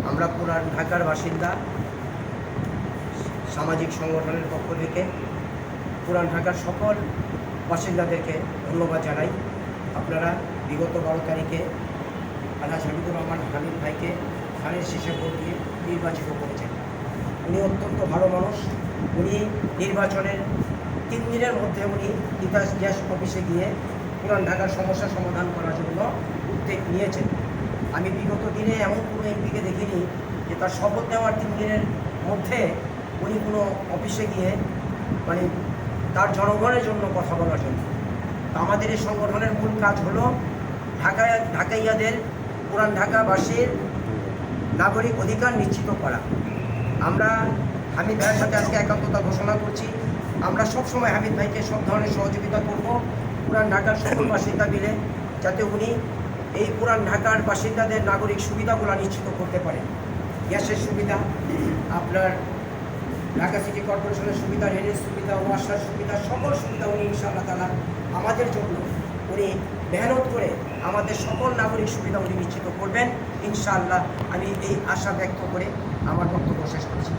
আমরা পুরান ঢাকার বাসিন্দা সামাজিক সংগঠনের পক্ষ থেকে পুরান ঢাকার সকল বাসিন্দাদেরকে ধন্যবাদ জানাই। আপনারা বিগত 12 তারিখে আলহাজ হামিদুর রহমান হামিদ ভাইকে ধানের শীষে ভোট দিয়ে নির্বাচিত করেছেন। উনি অত্যন্ত ভালো মানুষ। উনি নির্বাচনের 3 দিনের মধ্যে উনি তিতাস গ্যাস অফিসে গিয়ে পুরান ঢাকার সমস্যা সমাধান করার জন্য উদ্যোগ নিয়েছেন। আমি বিগত দিনে এমন কোনো এমপিকে দেখিনি যে তার শপথ নেওয়ার 3 দিনের মধ্যে উনি কোনো অফিসে গিয়ে মানে তার জনগণের জন্য কথা বলার জন্য। তো আমাদের এই সংগঠনের মূল কাজ হলো ঢাকাইয়াদের পুরান ঢাকাবাসীর নাগরিক অধিকার নিশ্চিত করা। আমরা হামিদ ভাইয়ের সাথে আজকে একাত্মতা ঘোষণা করছি। আমরা সবসময় হামিদ ভাইকে সব ধরনের সহযোগিতা করব পুরান ঢাকার সকল বাসিন্দা মিলে, যাতে উনি এই পুরান ঢাকার বাসিন্দাদের নাগরিক সুবিধাগুলো নিশ্চিত করতে পারেন। গ্যাসের সুবিধা, আপনার ঢাকা সিটি কর্পোরেশনের সুবিধা, রেলের সুবিধা, ওয়াসার সুবিধা, সকল সুবিধা উনি ইনশাআল্লাহ তাআলা আমাদের জন্য উনি মেহনত করে আমাদের সকল নাগরিক সুবিধা উনি নিশ্চিত করবেন ইনশাআল্লাহ। আমি এই আশা ব্যক্ত করে আমার বক্তব্য শেষ করছি।